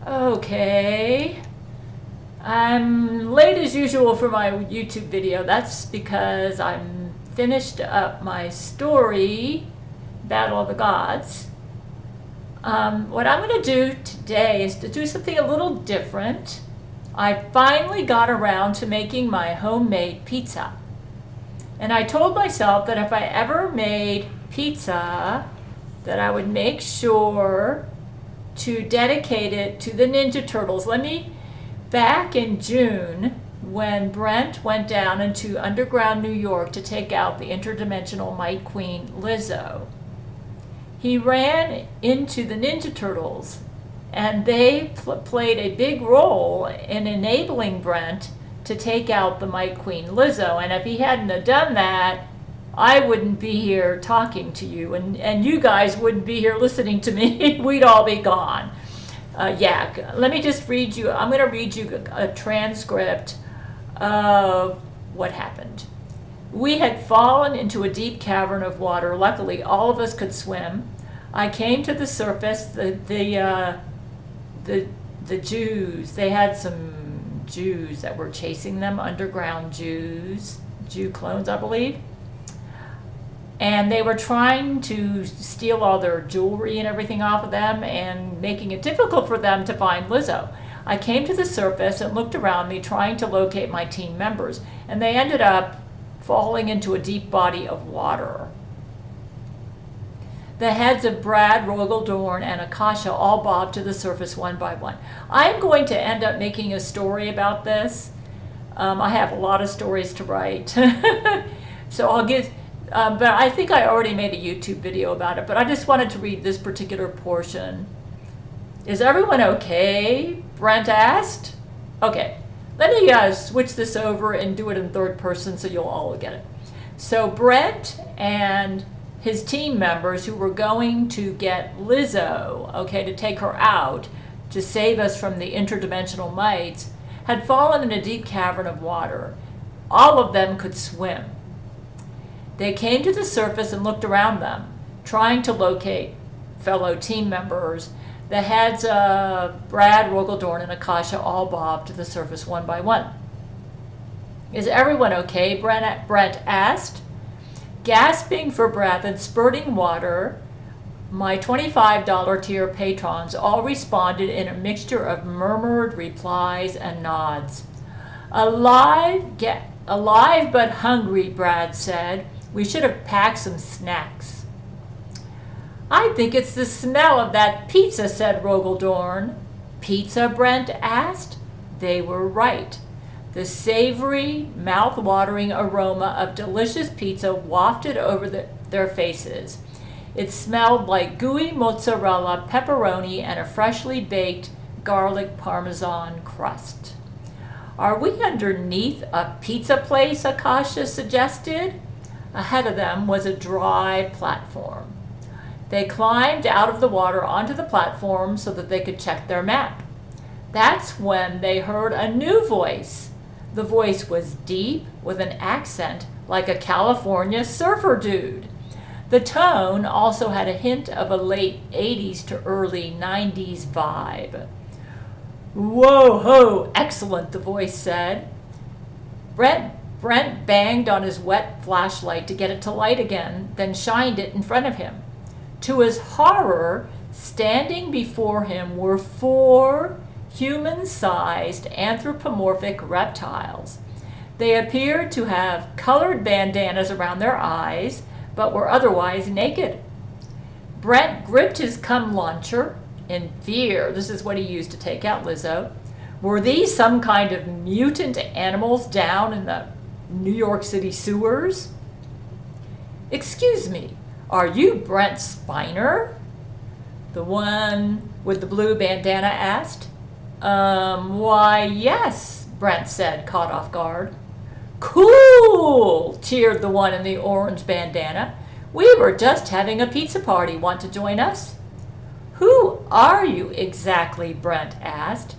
Okay. I'm late as usual for my YouTube video. That's because I'm finished up my story, Battle of the Gods. What I'm going to do today is to do something a little different. I finally got around to making my homemade pizza. And I told myself that if I ever made pizza, that I would make sure to dedicate it to the Ninja Turtles. Back in June, when Brent went down into underground New York to take out the interdimensional Might Queen Lizzo, he ran into the Ninja Turtles, and they played a big role in enabling Brent to take out the Might Queen Lizzo. And if he hadn't have done that, I wouldn't be here talking to you, and you guys wouldn't be here listening to me. We'd all be gone. Let me just read you. I'm going to read you a transcript of what happened. We had fallen into a deep cavern of water. Luckily, all of us could swim. I came to the surface. The Jews. They had some Jews that were chasing them. Underground Jews, Jew clones, I believe. And they were trying to steal all their jewelry and everything off of them and making it difficult for them to find Lizzo. I came to the surface and looked around me trying to locate my team members, and they ended up falling into a deep body of water. The heads of Brad, Rogaldorn, and Akasha all bobbed to the surface one by one. I'm going to end up making a story about this. I have a lot of stories to write. So I'll get... but I think I already made a YouTube video about it, but I just wanted to read this particular portion. Is everyone okay? Brent asked. Okay, let me switch this over and do it in third person so you'll all get it. So Brent and his team members who were going to get Lizzo, okay, to take her out, to save us from the interdimensional mites, had fallen in a deep cavern of water. All of them could swim. They came to the surface and looked around them, trying to locate fellow team members. The heads of Brad, Rogaldorn, and Akasha all bobbed to the surface one by one. Is everyone okay? Brent asked. Gasping for breath and spurting water, my $25 tier patrons all responded in a mixture of murmured replies and nods. Alive but hungry, Brad said. We should have packed some snacks. I think it's the smell of that pizza, said Rogaldorn. Pizza? Brent asked. They were right. The savory, mouth-watering aroma of delicious pizza wafted over their faces. It smelled like gooey mozzarella, pepperoni, and a freshly baked garlic parmesan crust. Are we underneath a pizza place? Akasha suggested. Ahead of them was a dry platform. They climbed out of the water onto the platform so that they could check their map. That's when they heard a new voice. The voice was deep with an accent like a California surfer dude. The tone also had a hint of a late 80s to early 90s vibe. Whoa ho, excellent, the voice said. Brent banged on his wet flashlight to get it to light again, then shined it in front of him. To his horror, standing before him were 4 human-sized anthropomorphic reptiles. They appeared to have colored bandanas around their eyes, but were otherwise naked. Brent gripped his cum launcher in fear. This is what he used to take out Lizzo. Were these some kind of mutant animals down in the New York City sewers? Excuse me, are you Brent Spiner? The one with the blue bandana asked. Why, yes, Brent said, caught off guard. Cool, cheered the one in the orange bandana. We were just having a pizza party. Want to join us? Who are you exactly? Brent asked.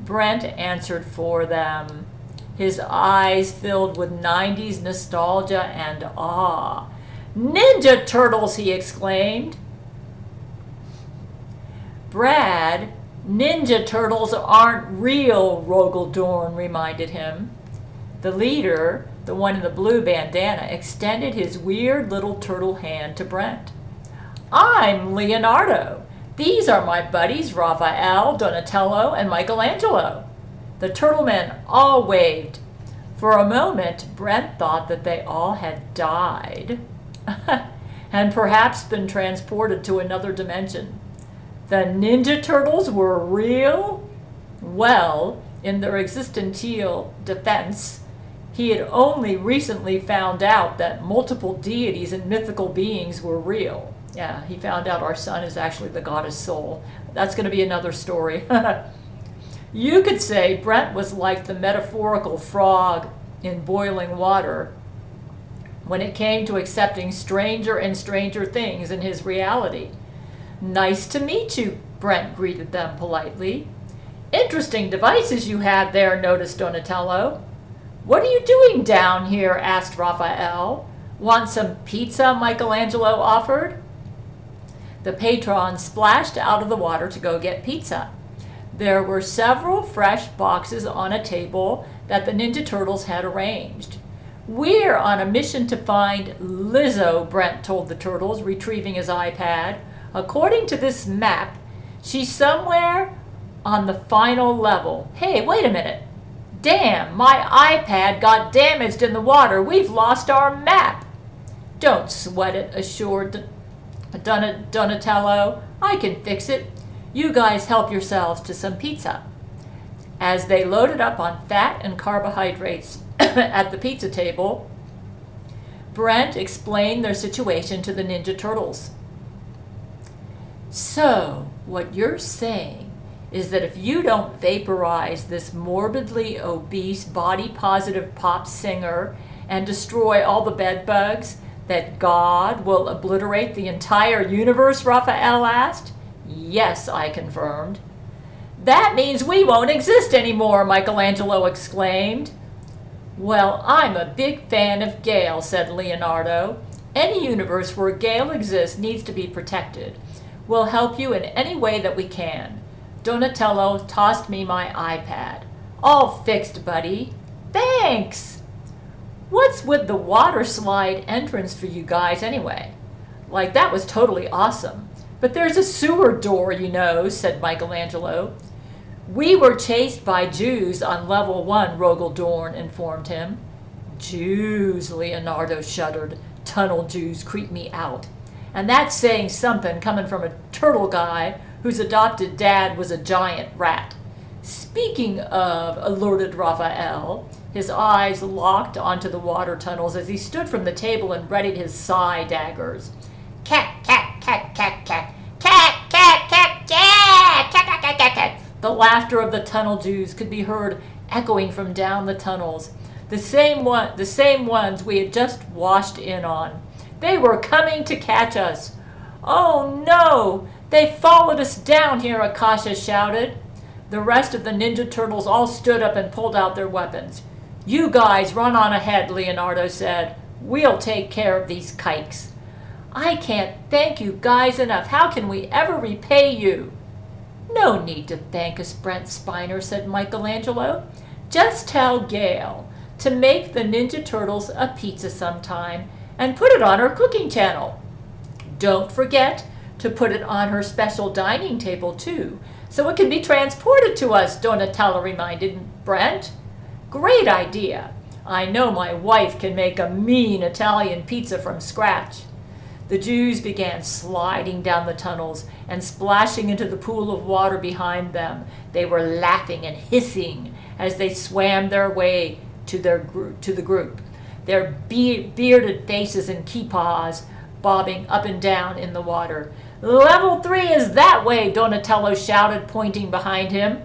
Brent answered for them, his eyes filled with 90s nostalgia and awe. Ninja Turtles, he exclaimed. Brad Ninja turtles aren't real, Rogel Dorn reminded him. The leader, the one in the blue bandana, extended his weird little turtle hand to Brent. I'm Leonardo. These are my buddies Raphael, Donatello, and Michelangelo. The turtle men all waved. For a moment, Brent thought that they all had died and perhaps been transported to another dimension. The Ninja Turtles were real? Well, in their existential defense, he had only recently found out that multiple deities and mythical beings were real. Yeah, he found out our sun is actually the goddess Sol. That's going to be another story. You could say Brent was like the metaphorical frog in boiling water when it came to accepting stranger and stranger things in his reality. Nice to meet you, Brent greeted them politely. Interesting devices you have there, noticed Donatello. What are you doing down here? Asked Raphael. Want some pizza? Michelangelo offered. The patron splashed out of the water to go get pizza. There were several fresh boxes on a table that the Ninja Turtles had arranged. We're on a mission to find Lizzo, Brent told the Turtles, retrieving his iPad. According to this map, she's somewhere on the final level. Hey, wait a minute. Damn, my iPad got damaged in the water. We've lost our map. Don't sweat it, assured Donatello. I can fix it. You guys help yourselves to some pizza. As they loaded up on fat and carbohydrates at the pizza table, Brent explained their situation to the Ninja Turtles. So, what you're saying is that if you don't vaporize this morbidly obese, body-positive pop singer and destroy all the bed bugs, that God will obliterate the entire universe, Raphael asked. Yes, I confirmed. That means we won't exist anymore, Michelangelo exclaimed. Well, I'm a big fan of Gail, said Leonardo. Any universe where Gail exists needs to be protected. We'll help you in any way that we can. Donatello tossed me my iPad. All fixed, buddy. Thanks! What's with the water slide entrance for you guys anyway? Like, that was totally awesome. But there's a sewer door, you know, said Michelangelo. We were chased by Jews on level 1, Rogel Dorn informed him. Jews, Leonardo shuddered. Tunnel Jews creep me out. And that's saying something coming from a turtle guy whose adopted dad was a giant rat. Speaking of, alerted Raphael, his eyes locked onto the water tunnels as he stood from the table and readied his psi daggers. Cat, cat, cat, cat, cat, cat, cat, cat, cat, cat, cat, cat, cat, cat. The laughter of the tunnel Jews could be heard echoing from down the tunnels, the same ones we had just washed in on. They were coming to catch us. Oh no! They followed us down here, Akasha shouted. The rest of the Ninja Turtles all stood up and pulled out their weapons. You guys run on ahead, Leonardo said. We'll take care of these kikes. I can't thank you guys enough. How can we ever repay you? No need to thank us, Brent Spiner, said Michelangelo. Just tell Gail to make the Ninja Turtles a pizza sometime and put it on her cooking channel. Don't forget to put it on her special dining table, too, so it can be transported to us, Donatello reminded Brent. Great idea. I know my wife can make a mean Italian pizza from scratch. The Jews began sliding down the tunnels and splashing into the pool of water behind them. They were laughing and hissing as they swam their way to the group, their bearded faces and kipahs bobbing up and down in the water. Level 3 is that way, Donatello shouted, pointing behind him.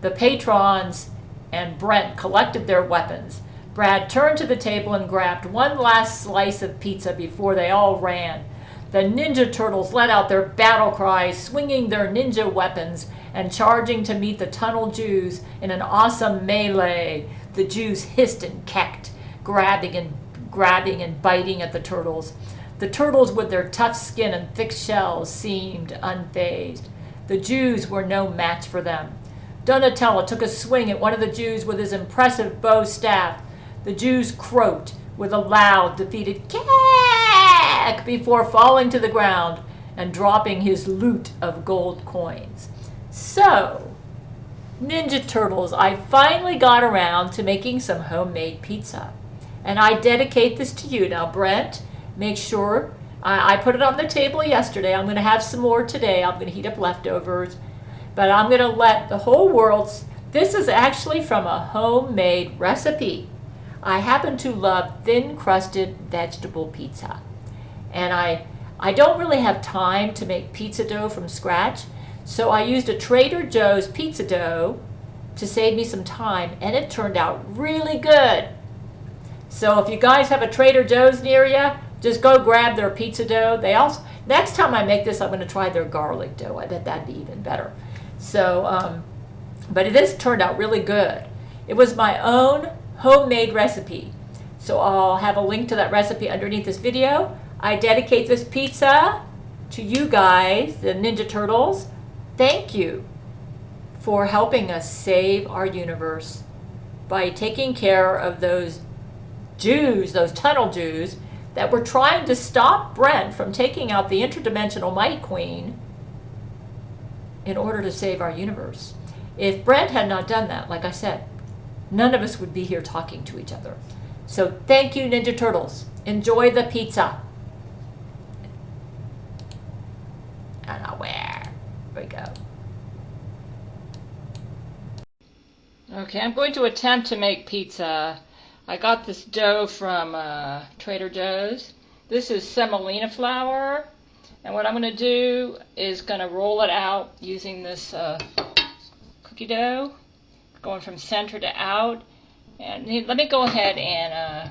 The patrons and Brent collected their weapons. Brad turned to the table and grabbed one last slice of pizza before they all ran. The Ninja Turtles let out their battle cries, swinging their ninja weapons and charging to meet the tunnel Jews in an awesome melee. The Jews hissed and kecked, grabbing and biting at the turtles. The turtles, with their tough skin and thick shells, seemed unfazed. The Jews were no match for them. Donatello took a swing at one of the Jews with his impressive bow staff. The Jews croaked with a loud, defeated cack before falling to the ground and dropping his loot of gold coins. So, Ninja Turtles, I finally got around to making some homemade pizza. And I dedicate this to you. Now, Brent, make sure, I put it on the table yesterday. I'm going to have some more today. I'm going to heat up leftovers. But I'm going to let the whole world, this is actually from a homemade recipe. I happen to love thin-crusted vegetable pizza. And I don't really have time to make pizza dough from scratch, so I used a Trader Joe's pizza dough to save me some time, and it turned out really good. So if you guys have a Trader Joe's near you, just go grab their pizza dough. They also, next time I make this, I'm going to try their garlic dough. I bet that'd be even better. So, but this turned out really good. It was my own homemade recipe. So I'll have a link to that recipe underneath this video. I dedicate this pizza to you guys, the Ninja Turtles. Thank you for helping us save our universe by taking care of those Jews, those tunnel Jews, that were trying to stop Brent from taking out the interdimensional Might Queen in order to save our universe. If Brent had not done that, like I said, none of us would be here talking to each other. So thank you, Ninja Turtles. Enjoy the pizza. And where we go. Okay, I'm going to attempt to make pizza. I got this dough from Trader Joe's. This is semolina flour. And what I'm going to do is going to roll it out using this cookie dough, going from center to out. And let me go ahead and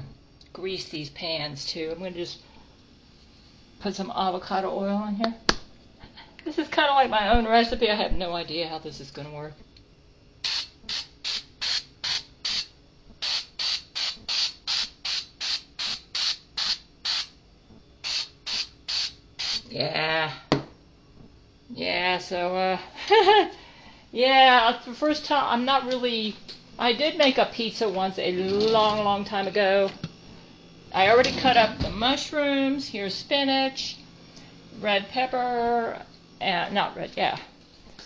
grease these pans too. I'm going to just put some avocado oil in here. This is kind of like my own recipe. I have no idea how this is going to work. Yeah, so, yeah, the first time, I'm not really, I did make a pizza once a long time ago. I already cut up the mushrooms, here's spinach, red pepper, not red, yeah.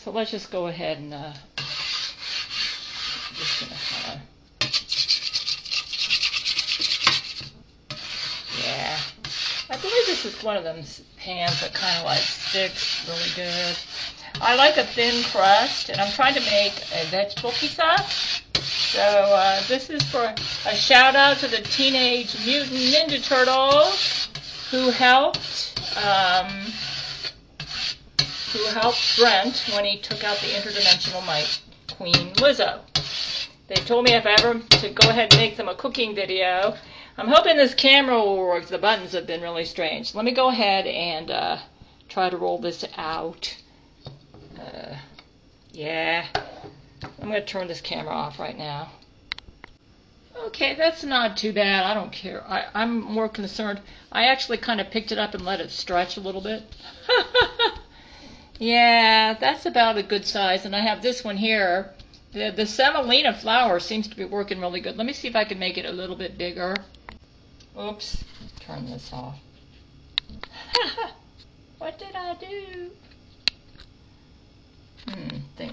So let's just go ahead and, just gonna kinda, yeah. I believe this is one of them pans that kind of like sticks really good. I like a thin crust, and I'm trying to make a vegetable pizza. So this is for a shout out to the Teenage Mutant Ninja Turtles who helped Brent when he took out the interdimensional Might Queen Lizzo. They told me if ever to go ahead and make them a cooking video. I'm hoping this camera will work. The buttons have been really strange. Let me go ahead and try to roll this out. Yeah. I'm going to turn this camera off right now. Okay, that's not too bad. I don't care. I'm more concerned. I actually kind of picked it up and let it stretch a little bit. Yeah, that's about a good size. And I have this one here. The semolina flour seems to be working really good. Let me see if I can make it a little bit bigger. Oops. Turn this off. What did I do?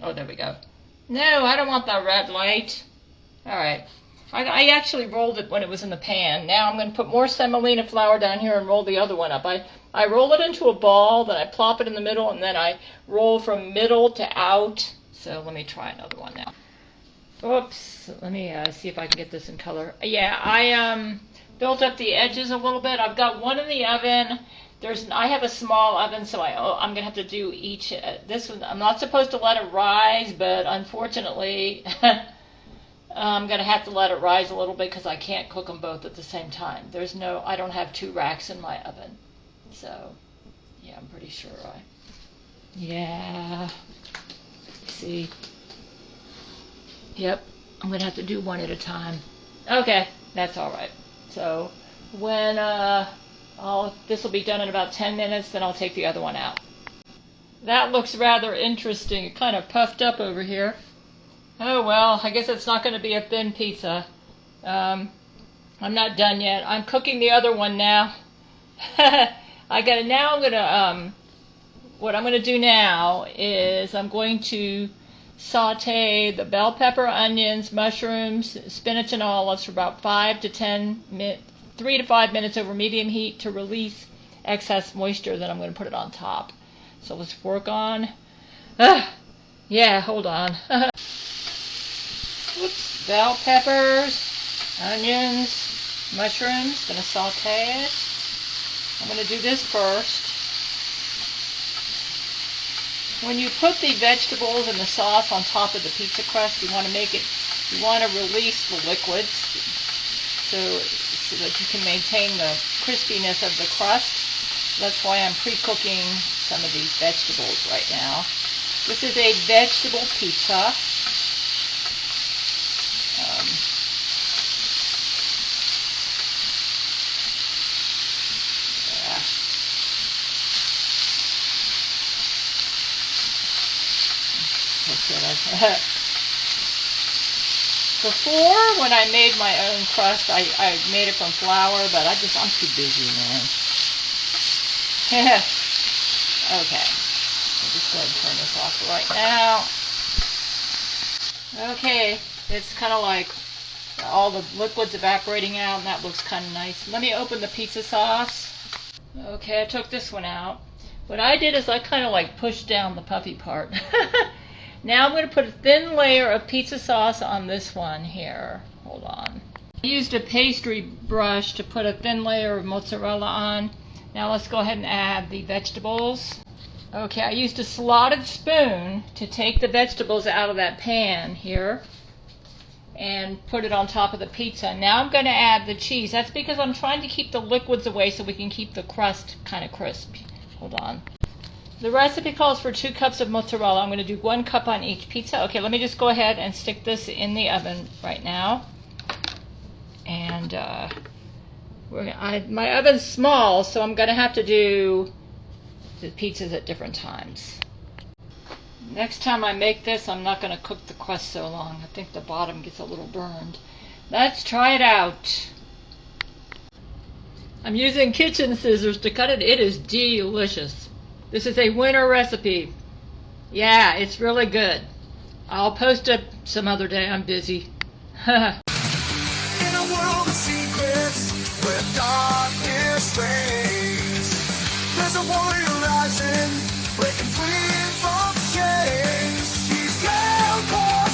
Oh, there we go. No, I don't want the red light. Alright. I actually rolled it when it was in the pan. Now I'm going to put more semolina flour down here and roll the other one up. I roll it into a ball, then I plop it in the middle, and then I roll from middle to out. So let me try another one now. Oops. Let me see if I can get this in color. Yeah, I built up the edges a little bit. I've got one in the oven. I have a small oven, so I'm going to have to do each. This one, I'm not supposed to let it rise, but unfortunately, I'm going to have to let it rise a little bit because I can't cook them both at the same time. I don't have 2 racks in my oven. So, yeah, I'm pretty sure yeah. See. Yep, I'm going to have to do one at a time. Okay, that's all right. So, when, this will be done in about 10 minutes, then I'll take the other one out. That looks rather interesting. It kind of puffed up over here. Oh well, I guess it's not going to be a thin pizza. I'm not done yet. I'm cooking the other one now. What I'm gonna do now is I'm going to saute the bell pepper, onions, mushrooms, spinach, and olives for about 3 to 5 minutes over medium heat to release excess moisture. Then I'm going to put it on top. So let's work on. Yeah, hold on. Oops, bell peppers, onions, mushrooms. Gonna saute it. I'm gonna do this first. When you put the vegetables and the sauce on top of the pizza crust, you want to release the liquids so that you can maintain the crispiness of the crust. That's why I'm pre-cooking some of these vegetables right now. This is a vegetable pizza. Before, when I made my own crust, I made it from flour, but I'm too busy, man. Okay, I'll just go ahead and turn this off right now. Okay, it's kind of like all the liquid's evaporating out, and that looks kind of nice. Let me open the pizza sauce. Okay, I took this one out. What I did is I kind of like pushed down the puffy part. Now I'm going to put a thin layer of pizza sauce on this one here. Hold on. I used a pastry brush to put a thin layer of mozzarella on. Now let's go ahead and add the vegetables. Okay, I used a slotted spoon to take the vegetables out of that pan here and put it on top of the pizza. Now I'm going to add the cheese. That's because I'm trying to keep the liquids away so we can keep the crust kind of crisp. Hold on. The recipe calls for 2 cups of mozzarella. I'm going to do 1 cup on each pizza. Okay, let me just go ahead and stick this in the oven right now. And my oven's small, so I'm going to have to do the pizzas at different times. Next time I make this, I'm not going to cook the crust so long. I think the bottom gets a little burned. Let's try it out. I'm using kitchen scissors to cut it. It is delicious. This is a winner recipe. Yeah, it's really good. I'll post it some other day. I'm busy. In a world of secrets, where darkness reigns, there's a warrior rising, breaking free from chains. She's Gail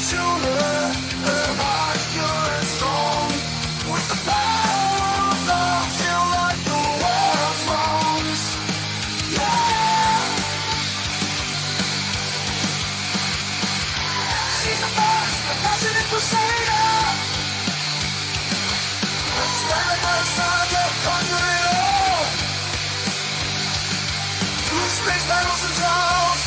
Schuler, her heart pure and strong, with the power of love, she'll right the world's wrongs. Yeah. She's the first, a passionate crusader. Stand by the side of conquer it all. Through space battles and trials.